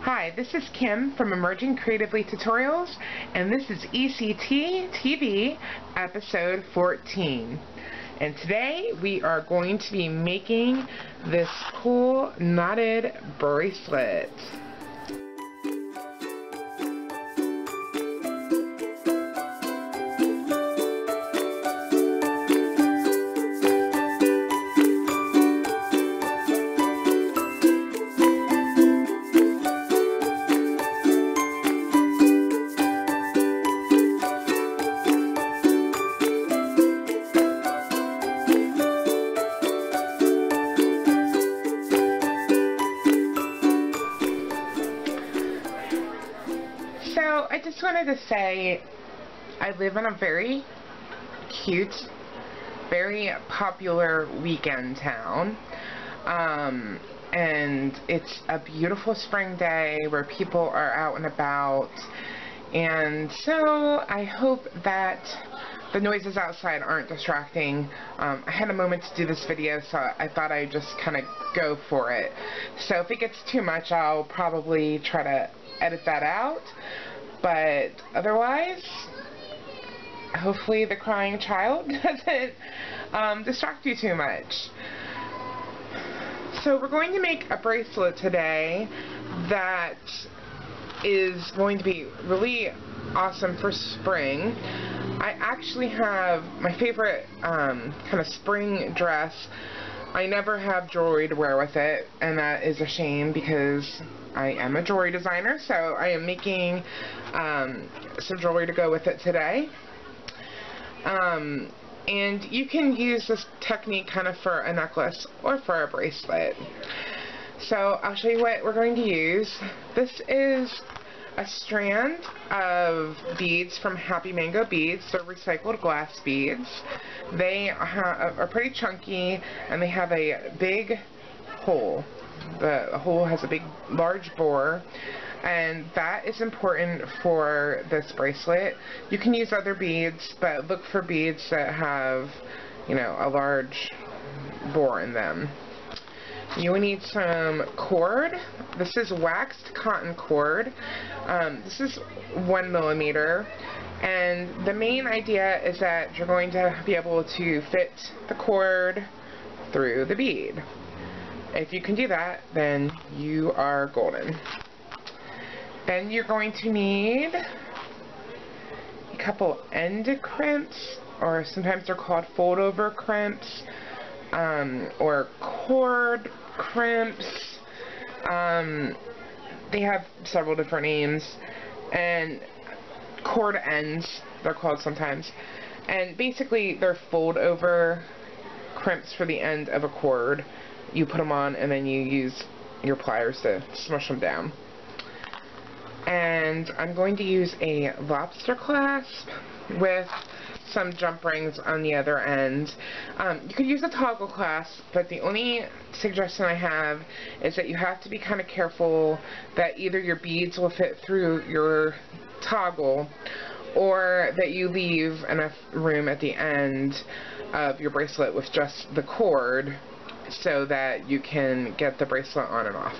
Hi, this is Kim from Emerging Creatively Tutorials, and this is ECT TV episode 14. And today we are going to be making this cool knotted bracelet. So I just wanted to say I live in a very cute, very popular weekend town, and it's a beautiful spring day where people are out and about, and so I hope that the noises outside aren't distracting. I had a moment to do this video, so I thought I'd just kind of go for it. So if it gets too much, I'll probably try to edit that out, but otherwise, hopefully the crying child doesn't distract you too much. So we're going to make a bracelet today that is going to be really awesome for spring. I actually have my favorite kind of spring dress. I never have jewelry to wear with it, and that is a shame because I am a jewelry designer, so I am making some jewelry to go with it today. And you can use this technique kind of for a necklace or for a bracelet. So I'll show you what we're going to use. This is a strand of beads from Happy Mango Beads. They're recycled glass beads. They are pretty chunky, and they have a big hole. The hole has a big, large bore, and that is important for this bracelet. You can use other beads, but look for beads that have, you know, a large bore in them. You will need some cord. This is waxed cotton cord. This is 1 millimeter, and the main idea is that you're going to be able to fit the cord through the bead. If you can do that, then you are golden. Then you're going to need a couple end crimps, or sometimes they're called fold over crimps, or cord crimps. They have several different names, and cord ends they're called sometimes, and basically they're fold over crimps for the end of a cord. You put them on, and then you use your pliers to smush them down. And I'm going to use a lobster clasp with some jump rings on the other end. You could use a toggle clasp, but the only suggestion I have is that you have to be kind of careful that either your beads will fit through your toggle, or that you leave enough room at the end of your bracelet with just the cord so that you can get the bracelet on and off.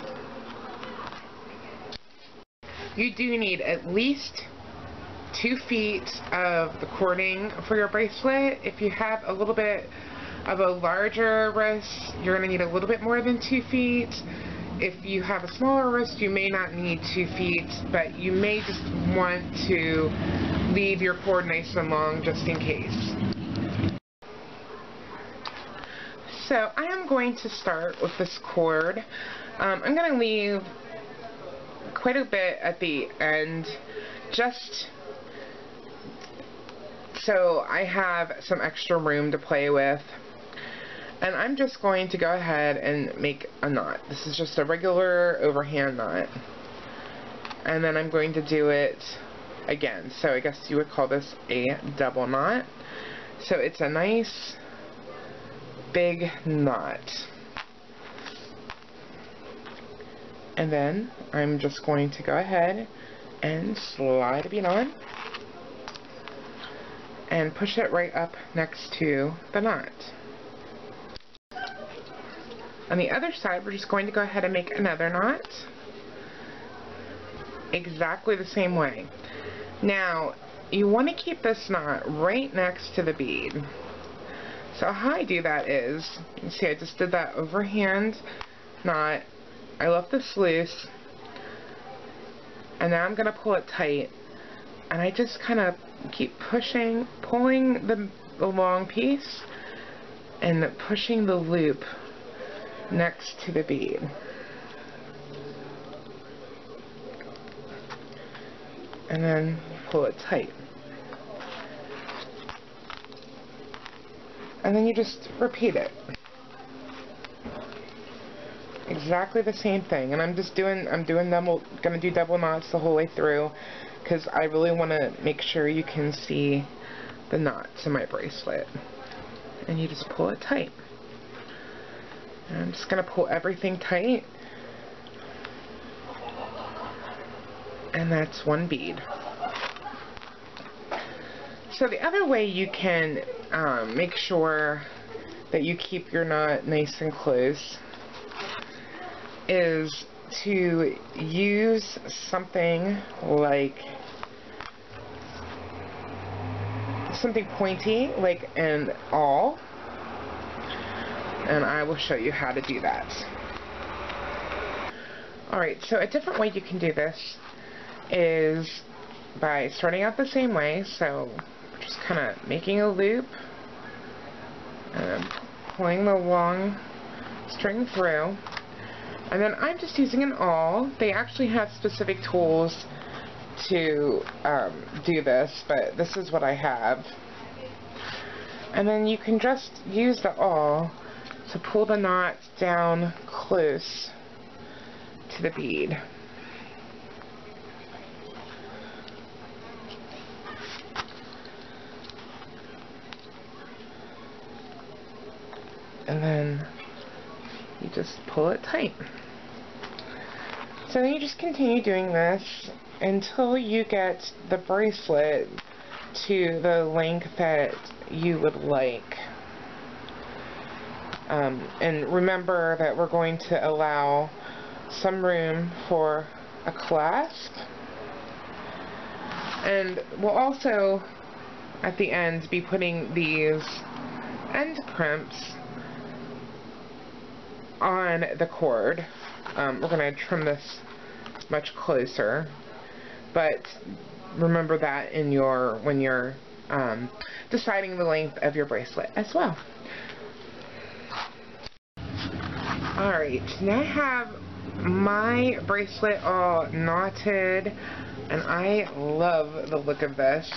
You do need at least 2 feet of the cording for your bracelet. If you have a little bit of a larger wrist, you're going to need a little bit more than 2 feet. If you have a smaller wrist, you may not need 2 feet, but you may just want to leave your cord nice and long just in case. So I am going to start with this cord. I'm going to leave quite a bit at the end, just so I have some extra room to play with. And I'm just going to go ahead and make a knot. This is just a regular overhand knot. And then I'm going to do it again. So I guess you would call this a double knot. So it's a nice big knot. And then I'm just going to go ahead and slide a bead on and push it right up next to the knot. On the other side, we're just going to go ahead and make another knot. exactly the same way. Now, you want to keep this knot right next to the bead. So how I do that is, you see I just did that overhand knot. I left this loose, and now I'm going to pull it tight, and I just kind of keep pushing, pulling the long piece and pushing the loop next to the bead. And then pull it tight. And then you just repeat it. Exactly the same thing. And I'm gonna do double knots the whole way through, because I really want to make sure you can see the knots in my bracelet. And you just pull it tight. And I'm just gonna pull everything tight. And that's one bead. So the other way you can make sure that you keep your knot nice and close is to use something like something pointy, like an awl, and I will show you how to do that. Alright, so a different way you can do this is by starting out the same way, so just kind of making a loop and pulling the long string through, and then I'm just using an awl. They actually have specific tools to do this, but this is what I have. And then you can just use the awl to pull the knot down close to the bead. And then you just pull it tight. So then you just continue doing this until you get the bracelet to the length that you would like. And remember that we're going to allow some room for a clasp. And we'll also, at the end, be putting these end crimps on the cord. We're going to trim this much closer, but remember that in when you're deciding the length of your bracelet as well. Alright, now I have my bracelet all knotted, and I love the look of this.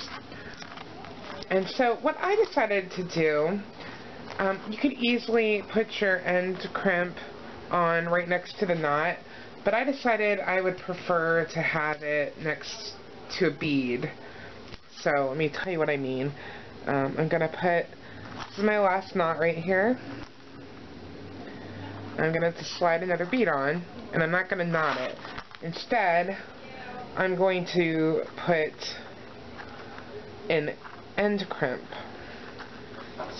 And so what I decided to do, you could easily put your end crimp on right next to the knot, but I decided I would prefer to have it next to a bead. So let me tell you what I mean. I'm going to put, this is my last knot right here. I'm going to slide another bead on, and I'm not going to knot it. Instead, I'm going to put an end crimp.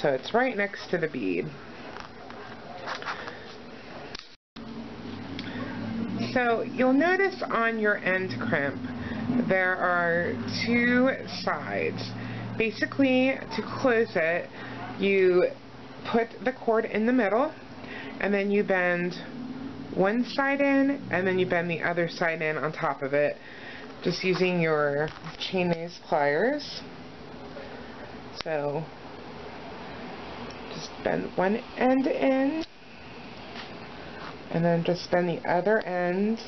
So it's right next to the bead. So you'll notice on your end crimp there are two sides. Basically, to close it, you put the cord in the middle, and then you bend one side in, and then you bend the other side in on top of it, just using your chain-nails pliers. So just bend one end in, and then just bend the other end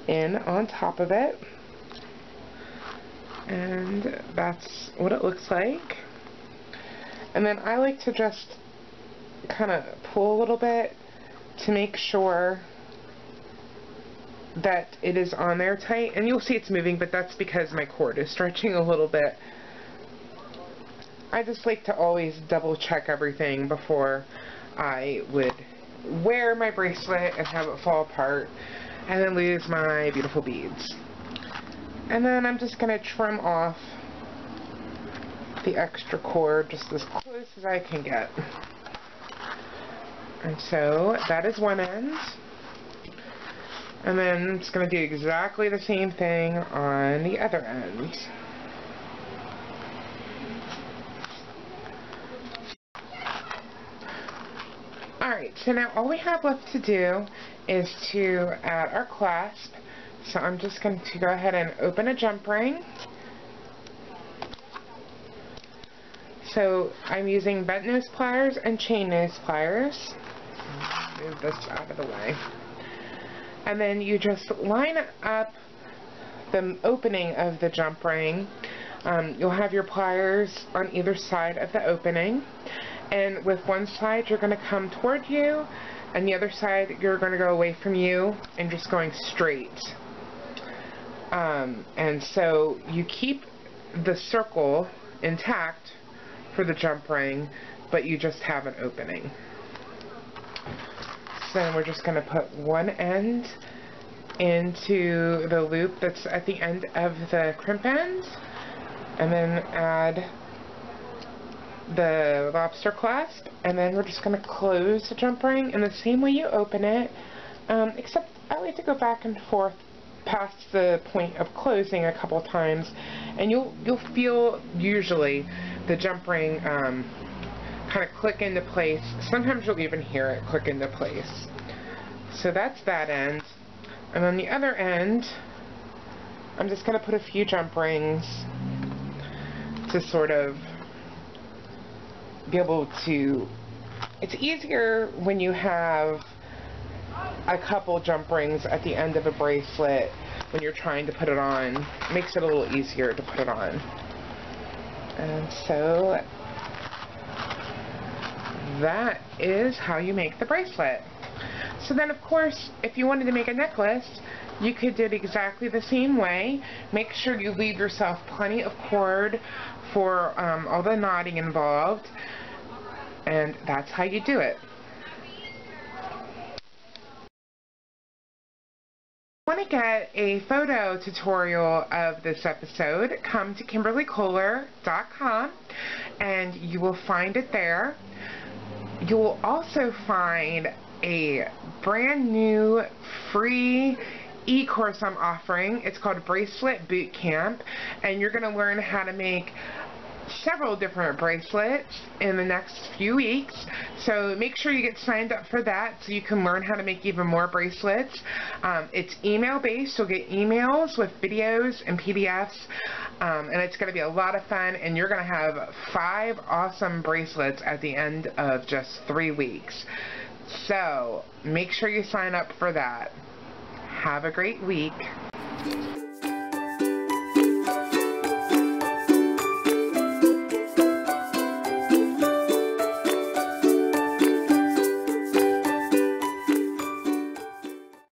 in on top of it. And that's what it looks like. And then I like to just kind of pull a little bit to make sure that it is on there tight. And you'll see it's moving, but that's because my cord is stretching a little bit. I just like to always double check everything before I would wear my bracelet and have it fall apart and then lose my beautiful beads. And then I'm just going to trim off the extra cord just as close as I can get. And so that is one end. And then I'm just going to do exactly the same thing on the other end. Alright, so now all we have left to do is to add our clasp. So I'm just going to go ahead and open a jump ring. So I'm using bent nose pliers and chain nose pliers. Move this out of the way. And then you just line up the opening of the jump ring. You'll have your pliers on either side of the opening. And with one side you're going to come toward you, and the other side you're going to go away from you and just going straight. And so you keep the circle intact for the jump ring, but you just have an opening. So then we're just going to put one end into the loop that's at the end of the crimp end, and then add the lobster clasp, and then we're just going to close the jump ring in the same way you open it, except I like to go back and forth past the point of closing a couple times, and you'll feel usually the jump ring kind of click into place. Sometimes you'll even hear it click into place. So that's that end. And on the other end, I'm just going to put a few jump rings to sort of be able to, it's easier when you have a couple jump rings at the end of a bracelet when you're trying to put it on. It makes it a little easier to put it on. And so that is how you make the bracelet. So then, of course, if you wanted to make a necklace, you could do it exactly the same way. Make sure you leave yourself plenty of cord for all the knotting involved, and that's how you do it. If you want to get a photo tutorial of this episode, come to KimberlyKoehler.com and you will find it there. You will also find a brand new free e-course I'm offering. It's called Bracelet Boot Camp, and you're going to learn how to make several different bracelets in the next few weeks. So make sure you get signed up for that so you can learn how to make even more bracelets. It's email based. You'll get emails with videos and PDFs, and it's going to be a lot of fun, and you're going to have 5 awesome bracelets at the end of just 3 weeks. So make sure you sign up for that. Have a great week.